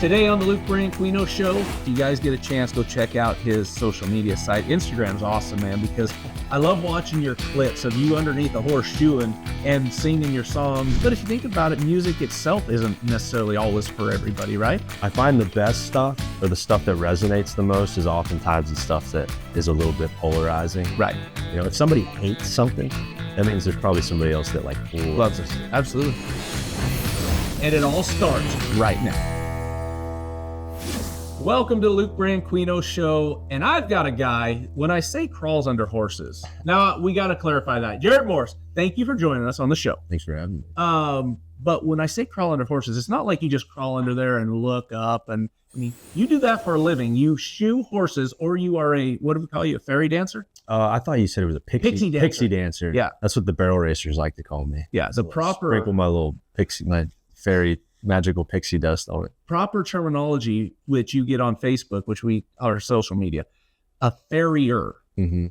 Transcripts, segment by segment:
Today on the Luke Branquinho Show, if you guys get a chance, go check out his social media site. Instagram's awesome, man, because I love watching your clips of you underneath a horseshoeing and singing your songs. But if you think about it, music itself isn't necessarily always for everybody, right? I find the best stuff, or the stuff that resonates the most, is oftentimes the stuff that is a little bit polarizing. Right. You know, if somebody hates something, that means there's probably somebody else that loves it. Absolutely. And it all starts right now. Welcome to the Luke Branquinho Show, and I've got a guy, when I say crawls under horses, now we got to clarify that. Jarrod Morris, thank you for joining us on the show. Thanks for having me. But when I say crawl under horses, it's not like you just crawl under there and look up. And I mean, you do that for a living. You shoe horses, or you are what do we call you, a fairy dancer? I thought you said it was a pixie dancer. Pixie dancer. Yeah. That's what the barrel racers like to call me. Yeah, the proper... Sprinkle my little pixie, my fairy magical pixie dust on it. Proper terminology, which you get on Facebook, which we are social media, a farrier,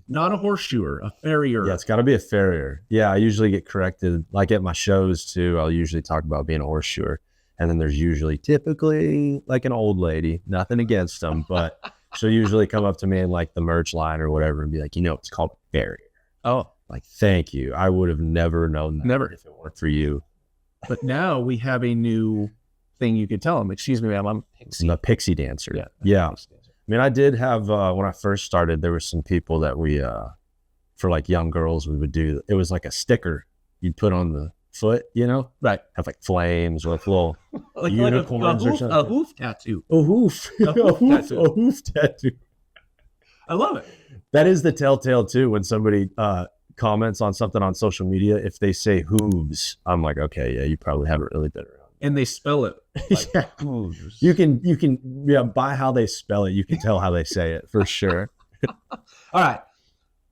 not a horseshoer, a farrier. Yeah, it's got to be a farrier. Yeah, I usually get corrected, like at my shows too. I'll usually talk about being a horseshoer, and then there's usually typically like an old lady, nothing against them, but she'll usually come up to me in like the merch line or whatever and be like, it's called a farrier. Oh, like, thank you. I would have never known that. Never. If it weren't for you. But now we have a new thing you could tell them. Excuse me, ma'am, I'm a pixie dancer. Yeah. I mean, I did have, when I first started, there were some people that we, for like young girls, we would do, it was like a sticker you'd put on the foot, Right. Have like flames or like little like unicorns or something. A hoof tattoo. A hoof. A hoof tattoo. I love it. That is the telltale too, when somebody, comments on something on social media, if they say hooves, I'm like, okay, yeah, you probably haven't really been around. And they spell it like hooves. You can by how they spell it, you can tell how they say it for sure. All right.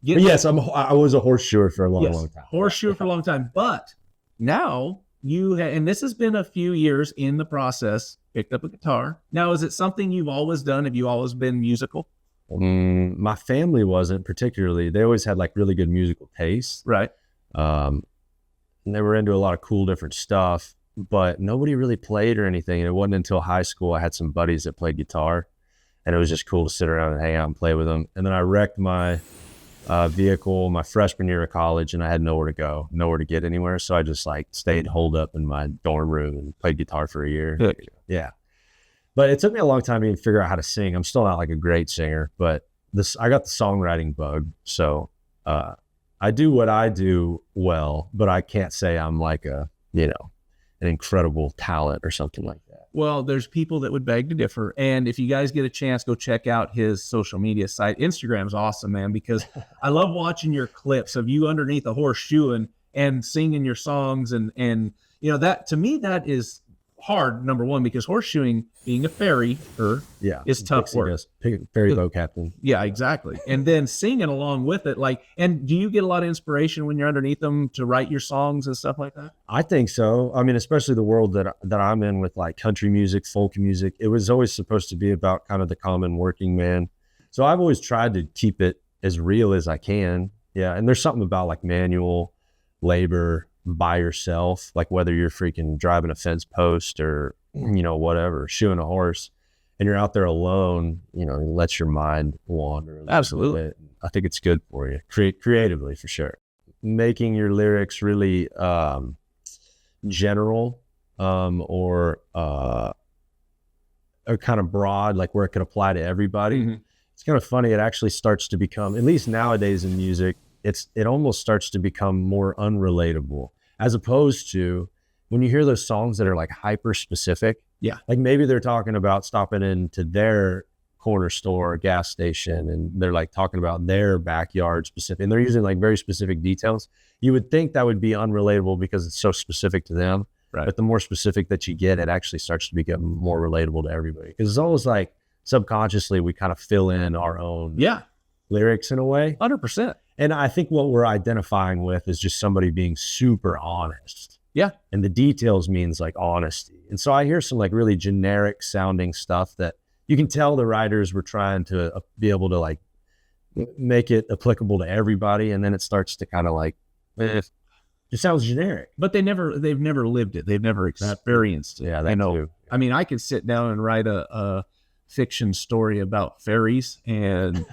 But yes, I was a horseshoer for a long time. Horseshoer for a long time, but now and this has been a few years in the process, picked up a guitar. Now, is it something you've always done? Have you always been musical? My family wasn't particularly. They always had like really good musical taste. Right. And they were into a lot of cool different stuff, but nobody really played or anything. And it wasn't until high school I had some buddies that played guitar, and it was just cool to sit around and hang out and play with them. And then I wrecked my vehicle my freshman year of college, and I had nowhere to go, nowhere to get anywhere. So I just like stayed holed up in my dorm room and played guitar for a year. Good. Yeah. But it took me a long time to even figure out how to sing. I'm still not like a great singer, but I got the songwriting bug. So I do what I do well, but I can't say I'm like an incredible talent or something like that. Well, there's people that would beg to differ. And if you guys get a chance, go check out his social media site. Instagram's awesome, man, because I love watching your clips of you underneath a horseshoeing and singing your songs. And that, to me, that is hard, number one, because horseshoeing, being a farrier, is tough work. Ferry boat captain. Yeah, exactly. And then singing along with it, and do you get a lot of inspiration when you're underneath them to write your songs and stuff like that? I think so. I mean, especially the world that I'm in with like country music, folk music, it was always supposed to be about kind of the common working man. So I've always tried to keep it as real as I can. Yeah. And there's something about like manual labor by yourself, like whether you're freaking driving a fence post or, whatever, shoeing a horse, and you're out there alone, let your mind wander. Absolutely. I think it's good for you creatively for sure. Making your lyrics really general or kind of broad, like where it could apply to everybody. Mm-hmm. It's kind of funny. It actually starts to become, at least nowadays in music, it almost starts to become more unrelatable, as opposed to when you hear those songs that are like hyper specific. Yeah. Like maybe they're talking about stopping into their corner store or gas station, and they're like talking about their backyard specific, and they're using like very specific details. You would think that would be unrelatable because it's so specific to them. Right. But the more specific that you get, it actually starts to become more relatable to everybody. Because it's almost like subconsciously we kind of fill in our own lyrics in a way. 100%. And I think what we're identifying with is just somebody being super honest. Yeah. And the details means like honesty. And so I hear some like really generic sounding stuff that you can tell the writers were trying to be able to like make it applicable to everybody. And then it starts to kind of like, It sounds generic. But they've never lived it. They've never experienced it. Yeah, I know. too. I mean, I could sit down and write a fiction story about fairies and,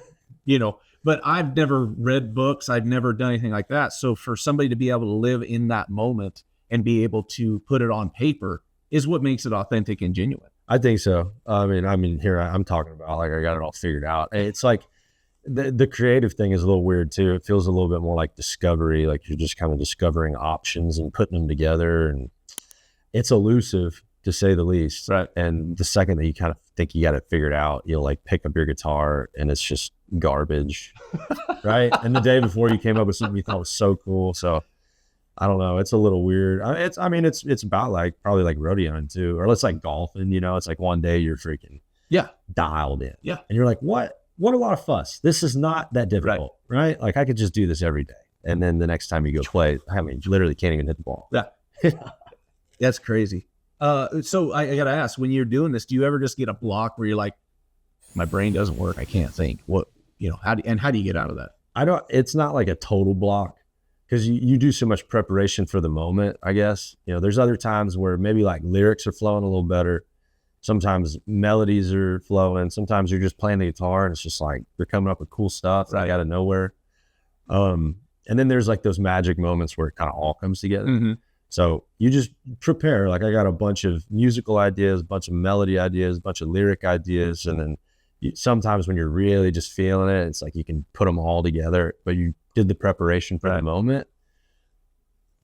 but I've never read books. I've never done anything like that. So for somebody to be able to live in that moment and be able to put it on paper is what makes it authentic and genuine. I think so. I mean, here I'm talking about like I got it all figured out. It's like the creative thing is a little weird too. It feels a little bit more like discovery, like you're just kind of discovering options and putting them together, and it's elusive to say the least. Right. And the second that you kind of think you got it figured out, you'll like pick up your guitar and it's just garbage. Right. And the day before you came up with something you thought was so cool. So I don't know. It's a little weird. It's about like probably like rodeoing too, or it's like golfing, it's like one day you're freaking dialed in. Yeah. And you're like, what a lot of fuss. This is not that difficult, right? Like I could just do this every day. And then the next time you go play, you literally can't even hit the ball. Yeah. That's crazy. So I got to ask, when you're doing this, do you ever just get a block where you're like, my brain doesn't work. I can't think. How do you get out of that? It's not like a total block because you do so much preparation for the moment, I guess. There's other times where maybe like lyrics are flowing a little better. Sometimes melodies are flowing. Sometimes you're just playing the guitar and it's just like you're coming up with cool stuff right out of nowhere. And then there's like those magic moments where it kind of all comes together. Mm-hmm. So you just prepare. Like I got a bunch of musical ideas, a bunch of melody ideas, a bunch of lyric ideas. And then sometimes when you're really just feeling it, it's like you can put them all together, but you did the preparation for the moment.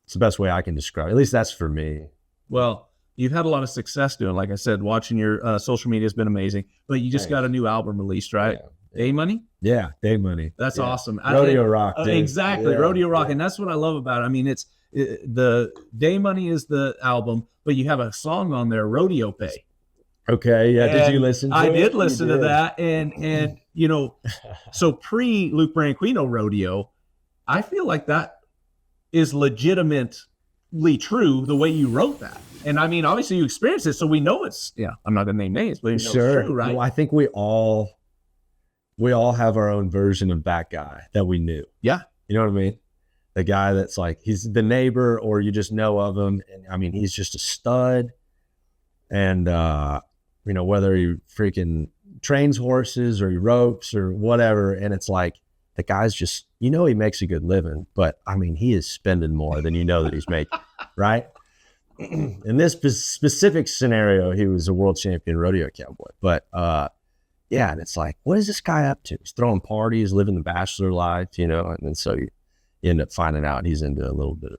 It's the best way I can describe it. At least that's for me. Well, you've had a lot of success doing, like I said, watching your social media has been amazing, but you just got a new album released, right? Yeah. Day Money? Yeah, Day Money. That's awesome. Rodeo Rock. Exactly. Rodeo Rock. And that's what I love about it. I mean, the Day Money is the album, but you have a song on there, Rodeo Pay. Okay. Yeah. Did you listen to it? I did listen to that. And so pre Luke Branquinho Rodeo, I feel like that is legitimately true the way you wrote that. And I mean, obviously you experienced it, so we know I'm not going to name names, but it's true, right? Well, I think we all have our own version of that guy that we knew. Yeah. You know what I mean? The guy that's like, he's the neighbor or you just know of him. And I mean, he's just a stud. And, whether he freaking trains horses or he ropes or whatever. And it's like, the guy's just, he makes a good living, but I mean, he is spending more than that he's making, right? In this specific scenario, he was a world champion rodeo cowboy, but, and it's like, what is this guy up to? He's throwing parties, living the bachelor life, and then so you end up finding out he's into a little bit of,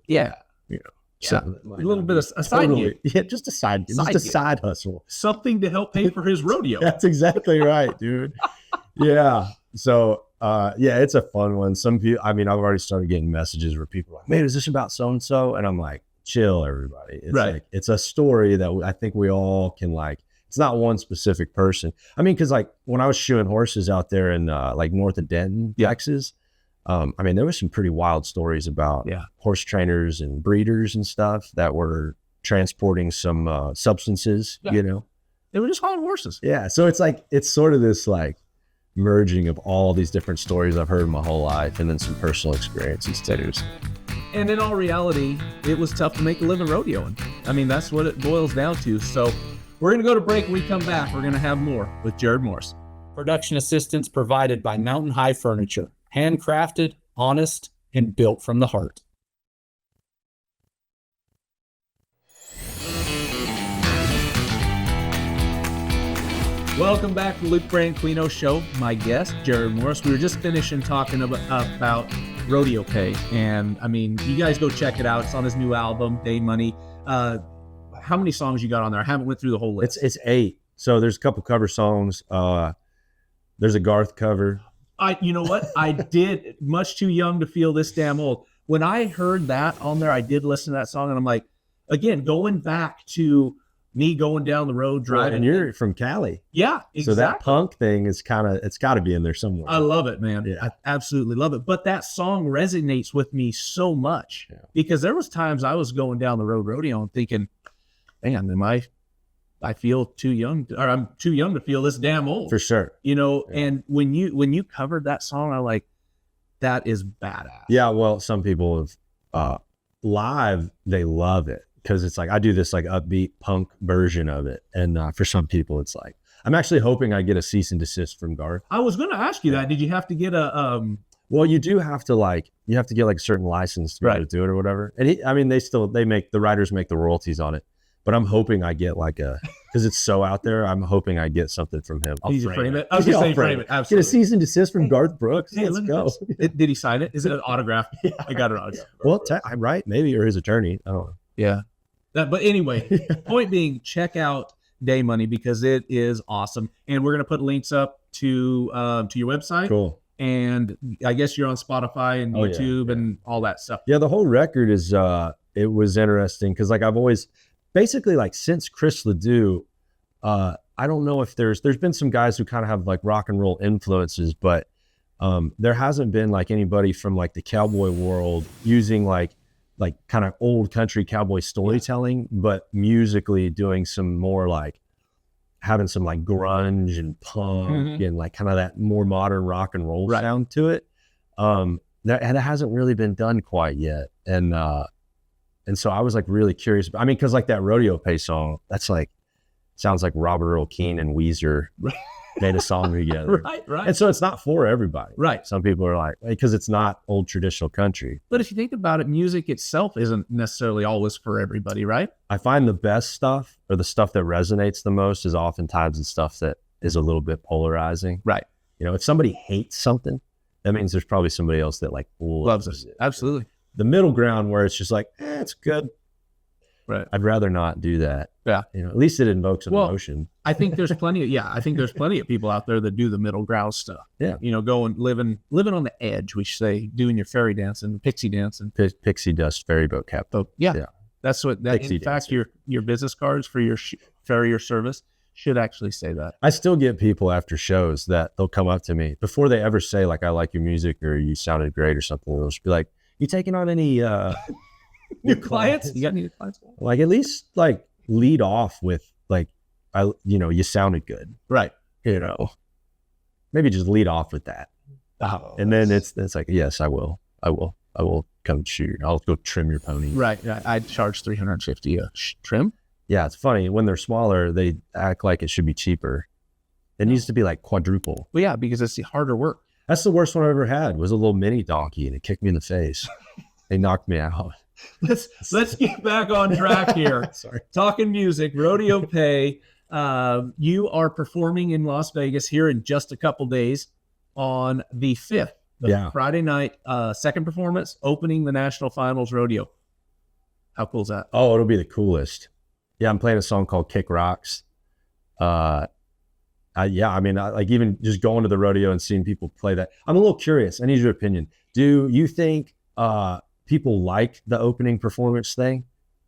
so a little bit of a side gig. Yeah, just a side hustle. Something to help pay for his rodeo. That's exactly right, dude. Yeah. So, it's a fun one. Some people, I've already started getting messages where people are like, man, is this about so-and-so? And I'm like, chill, everybody. It's like, it's a story that I think we all can it's not one specific person. I mean, cause when I was shoeing horses out there in north of Denton, Texas, there was some pretty wild stories about horse trainers and breeders and stuff that were transporting some substances, They were just hauling horses. Yeah. So it's sort of this merging of all these different stories I've heard my whole life and then some personal experiences too. And in all reality, it was tough to make a living rodeoing. I mean, that's what it boils down to. So we're going to go to break. When we come back, we're going to have more with Jarrod Morris. Production assistance provided by Mountain High Furniture. Handcrafted, honest, and built from the heart. Welcome back to the Luke Branquinho Show. My guest, Jarrod Morris. We were just finishing talking about Rodeo Pay. And I mean, you guys go check it out. It's on his new album, Day Money. How many songs you got on there? I haven't went through the whole list. It's 8. So there's a couple cover songs. There's a Garth cover. You know what? I did, much too young to feel this damn old. When I heard that on there, I did listen to that song and I'm like, again, going back to me going down the road driving. And you're from Cali. Yeah, exactly. So that punk thing is it's got to be in there somewhere. I love it, man. Yeah. I absolutely love it. But that song resonates with me so much because there was times I was going down the road rodeo and thinking, man, I feel too young, or I'm too young to feel this damn old. For sure. And when you covered that song, I that is badass. Yeah, well, some people have live, they love it because it's like I do this like upbeat punk version of it, and for some people, it's like I'm actually hoping I get a cease and desist from Garth. I was going to ask you that. Did you have to get a Well, you do have to get like a certain license to be able to do it or whatever. And the writers make the royalties on it. But I'm hoping I get because it's so out there, I'm hoping I get something from him. I'll frame it. I was going to say frame it. Absolutely. Get a cease and desist from Garth Brooks. Hey, Let's go. Did he sign it? Is it an autograph? Yeah. I got it on. Well, I'm right. Maybe, or his attorney. I don't know. Yeah. But anyway, point being, check out Day Money because it is awesome. And we're going to put links up to your website. Cool. And I guess you're on Spotify and YouTube and all that stuff. Yeah, the whole record is, it was interesting because like I've always, basically like since Chris Ledoux, I don't know if there's been some guys who kind of have like rock and roll influences, but there hasn't been like anybody from like the cowboy world using like kind of old country cowboy storytelling, but musically doing some more like having some like grunge and punk and like kind of that more modern rock and roll sound to it. That hasn't really been done quite yet. And so I was like really curious. I mean, cause like that Rodeo Pay song, that's like, sounds like Robert Earl Keen and Weezer made a song together. Right. And so it's not for everybody. Right. Some people are like, because it's not old traditional country. But if you think about it, music itself isn't necessarily always for everybody, right? I find the best stuff or the stuff that resonates the most is oftentimes the stuff that is a little bit polarizing. Right. You know, if somebody hates something, that means there's probably somebody else that like loves it. Absolutely. The middle ground where it's just like, it's good. Right. I'd rather not do that. Yeah. You know, at least it invokes an emotion. I think there's plenty of people out there that do the middle ground stuff. Yeah. You know, going living on the edge, we should say, doing your fairy dance and pixie dance and pixie dust ferry boat cap. Oh, yeah. That's what that Pixie in fact your business cards for your Farrier service should actually say that. I still get people after shows that they'll come up to me before they ever say like I like your music or you sounded great or something. They'll just be like, you taking on any new clients? You got any new clients? Like at least like lead off with like you sounded good. Right. You know. Maybe just lead off with that. Oh, and then it's like, yes, I will come shoot. I'll go trim your pony. Right. I'd charge $350 a trim. Yeah, it's funny. When they're smaller, they act like it should be cheaper. It needs to be like quadruple. Well, yeah, because it's the harder work. That's the worst one I ever had was a little mini donkey and it kicked me in the face. They knocked me out. Let's get back on track here. Sorry. Talking music, Rodeo Pay. You are performing in Las Vegas here in just a couple days on the 5th. Friday night, second performance, opening the National Finals Rodeo. How cool is that? Oh, it'll be the coolest. Yeah, I'm playing a song called Kick Rocks. I like even just going to the rodeo and seeing people play that. I'm a little curious. I need your opinion. Do you think people like the opening performance thing?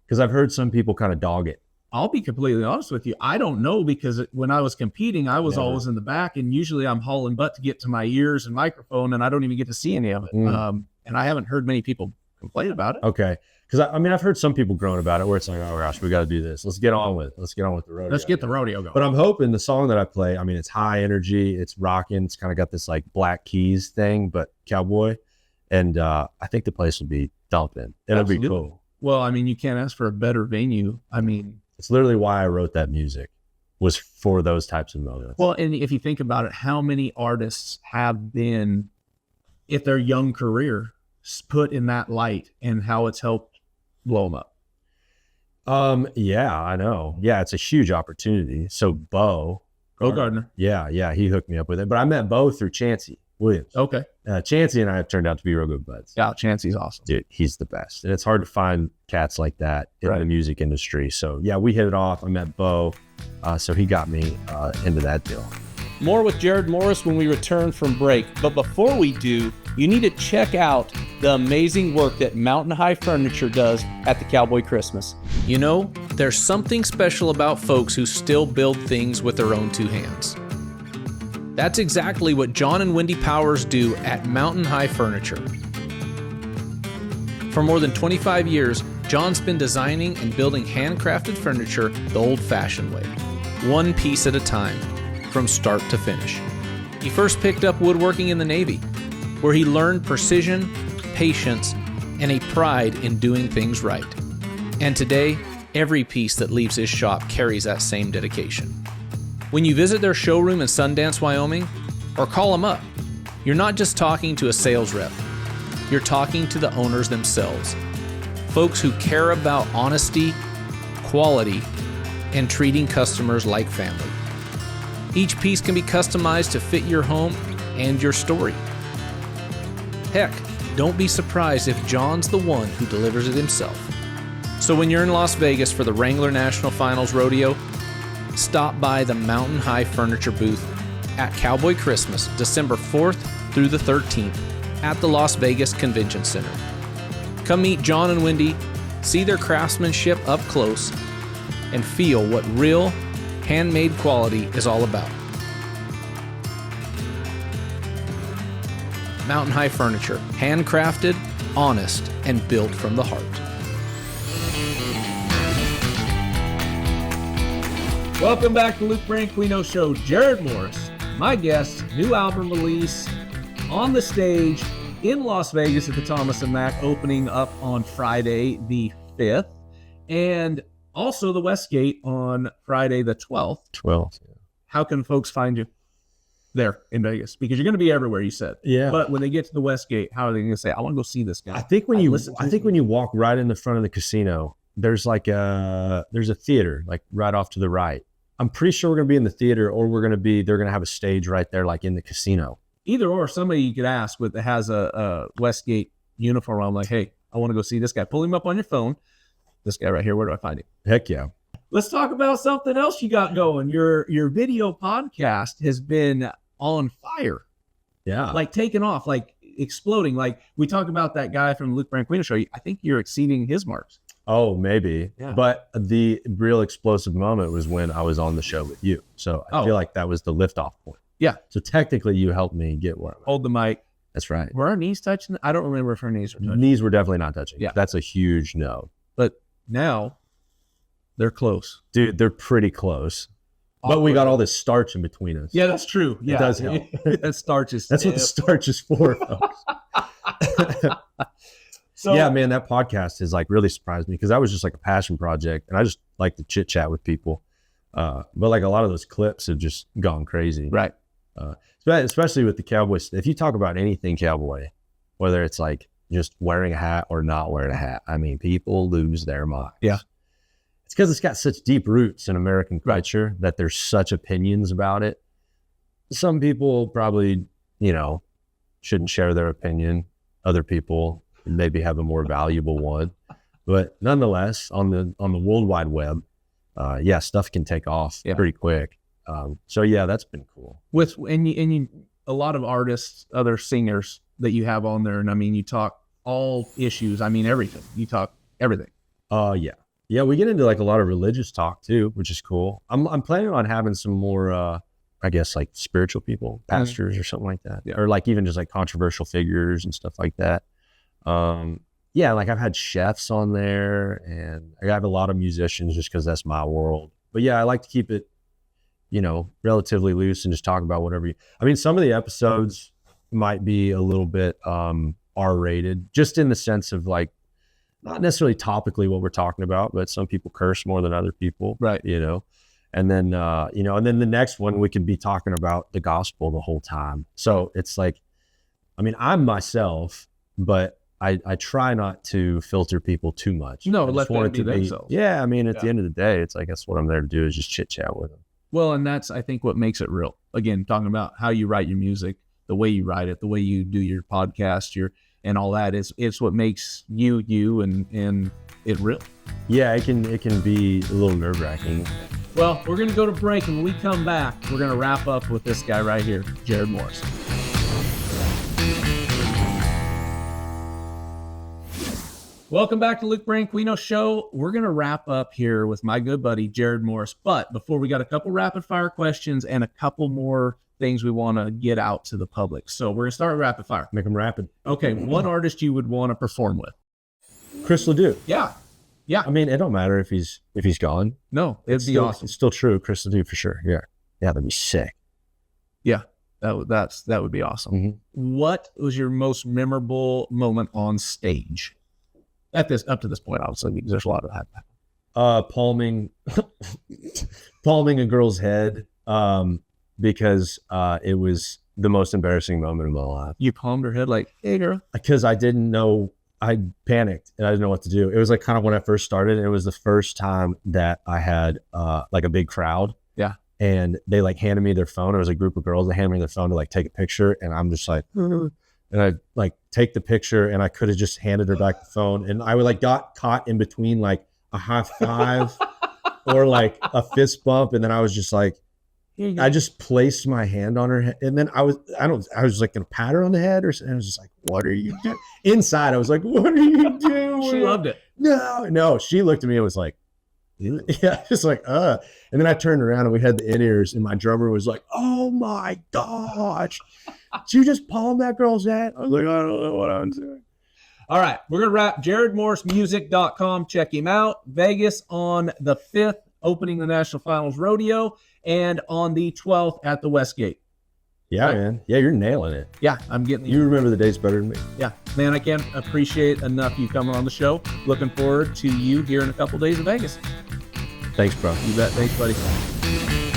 Because I've heard some people kind of dog it. I'll be completely honest with you. I don't know because when I was competing, I was always in the back and usually I'm hauling butt to get to my ears and microphone and I don't even get to see any of it. And I haven't heard many people complain about it. Okay. Because I've heard some people groan about it where it's like, oh gosh, we got to do this. Let's get on with the rodeo. Let's get the rodeo going. But I'm hoping the song that I play, it's high energy, it's rocking, it's kind of got this like Black Keys thing, but cowboy. And I think the place will be dumping. It'll be cool. Well, you can't ask for a better venue. It's literally why I wrote that music was for those types of moments. Well, and if you think about it, how many artists have been, if their young career, put in that light and how it's helped blow them up? Yeah, I know. Yeah, it's a huge opportunity. So Bo Gardner. Yeah, he hooked me up with it. But I met Bo through Chancey Williams. Okay. Chancey and I have turned out to be real good buds. Yeah, Chancey's awesome. Dude, he's the best. And it's hard to find cats like that in the music industry. So yeah, we hit it off. I met Bo. So he got me into that deal. More with Jarrod Morris when we return from break. But before we do, you need to check out the amazing work that Mountain High Furniture does at the Cowboy Christmas. You know, there's something special about folks who still build things with their own two hands. That's exactly what John and Wendy Powers do at Mountain High Furniture. For more than 25 years, John's been designing and building handcrafted furniture the old-fashioned way, one piece at a time, from start to finish. He first picked up woodworking in the Navy, where he learned precision, patience, and a pride in doing things right. And today, every piece that leaves his shop carries that same dedication. When you visit their showroom in Sundance, Wyoming, or call them up, you're not just talking to a sales rep. You're talking to the owners themselves. Folks who care about honesty, quality, and treating customers like family. Each piece can be customized to fit your home and your story. Heck, don't be surprised if John's the one who delivers it himself. So when you're in Las Vegas for the Wrangler National Finals Rodeo, stop by the Mountain High Furniture booth at Cowboy Christmas, December 4th through the 13th at the Las Vegas Convention Center. Come meet John and Wendy, see their craftsmanship up close, and feel what real, handmade quality is all about. Mountain High Furniture, handcrafted, honest, and built from the heart. Welcome back to Luke Branquinho Show. Jarrod Morris, my guest, new album release on the stage in Las Vegas at the Thomas Mack, opening up on Friday the 5th, and also the Westgate on Friday the 12th. 12th. Yeah. How can folks find you there in Vegas? Because you're going to be everywhere, you said. Yeah. But when they get to the Westgate, how are they going to say, I want to go see this guy? I think when you walk right in the front of the casino, there's a theater like right off to the right. I'm pretty sure we're going to be in the theater, or they're going to have a stage right there, like in the casino. Either or, somebody you could ask that has a Westgate uniform on, like, hey, I want to go see this guy. Pull him up on your phone. This guy right here, where do I find him? Heck yeah. Let's talk about something else you got going. Your video podcast has been on fire. Yeah. Like taking off, like exploding. Like we talked about that guy from the Luke Branquinho Show. I think you're exceeding his marks. Oh, maybe. Yeah. But the real explosive moment was when I was on the show with you. So I feel like that was the liftoff point. Yeah. So technically you helped me get where I'm at. Hold the mic. That's right. Were our knees touching? I don't remember if our knees were touching. Knees were definitely not touching. Yeah. That's a huge no. But now they're close. Dude, they're pretty close. But we got all this starch in between us. Yeah, that's true. Yeah. It does help. That starch is That's what the starch is for, folks. So, yeah, man, that podcast has like really surprised me because that was just like a passion project, and I just like to chit chat with people. But like a lot of those clips have just gone crazy, right? Especially with the Cowboys. If you talk about anything cowboy, whether it's like just wearing a hat or not wearing a hat, I mean, people lose their minds. Yeah, it's because it's got such deep roots in American culture that there's such opinions about it. Some people probably, shouldn't share their opinion. Other people maybe have a more valuable one, but nonetheless, on the World Wide Web, stuff can take off pretty quick. So yeah, that's been cool. And a lot of artists, other singers that you have on there, and I mean, you talk all issues. I mean, everything. You talk everything. Yeah, we get into like a lot of religious talk too, which is cool. I'm planning on having some more, I guess, like spiritual people, pastors or something like that, or like even just like controversial figures and stuff like that. Like I've had chefs on there, and I have a lot of musicians just because that's my world. But yeah, I like to keep it, relatively loose and just talk about whatever some of the episodes might be a little bit R-rated, just in the sense of like, not necessarily topically what we're talking about, but some people curse more than other people. Right. And then, and then the next one, we could be talking about the gospel the whole time. So it's like, I'm myself, but I try not to filter people too much. No, let them be themselves. Yeah. At the end of the day, it's like, that's what I'm there to do, is just chit chat with them. Well, and that's, I think, what makes it real. Again, talking about how you write your music, the way you write it, the way you do your podcast, and all that, it's what makes you and it real. Yeah, it can be a little nerve-wracking. Well, we're going to go to break, and when we come back, we're going to wrap up with this guy right here, Jarrod Morris. Welcome back to Luke Branquinho Show. We're going to wrap up here with my good buddy, Jarrod Morris. But before, we got a couple rapid fire questions and a couple more things we want to get out to the public. So we're going to start with rapid fire. Make them rapid. Okay, one artist you would want to perform with? Chris Ledoux. Yeah. It don't matter if he's gone. No, it'd be awesome. It's still true. Chris Ledoux for sure. Yeah, that'd be sick. Yeah, that would be awesome. Mm-hmm. What was your most memorable moment on stage? Up to this point, obviously, because there's a lot of that. Palming a girl's head, because it was the most embarrassing moment of my life. You palmed her head like, hey, girl. Because I didn't know, I panicked and I didn't know what to do. It was like kind of when I first started. It was the first time that I had like a big crowd. Yeah. And they like handed me their phone. There was a group of girls that handed me their phone to like take a picture. And I'm just like, and I like take the picture and I could have just handed her back the phone. And I would like got caught in between like a high five or like a fist bump. And then I was just like, I just placed my hand on her head. And then I was like going to pat her on the head and I was just like, what are you doing? Inside, I was like, what are you doing? She loved it. No. She looked at me and was like, yeah, just like, And then I turned around and we had the in-ears and my drummer was like, oh my gosh, did you just palm that girl's head? I was like, I don't know what I'm doing. All right, we're going to wrap. JarrodMorrisMusic.com. Check him out. Vegas on the 5th, opening the National Finals Rodeo, and on the 12th at the Westgate. Yeah, man. Yeah, you're nailing it. Yeah, I'm getting you remember the dates better than me. Yeah, man, I can't appreciate enough you coming on the show. Looking forward to you here in a couple days in Vegas. Thanks, bro. You bet. Thanks, buddy.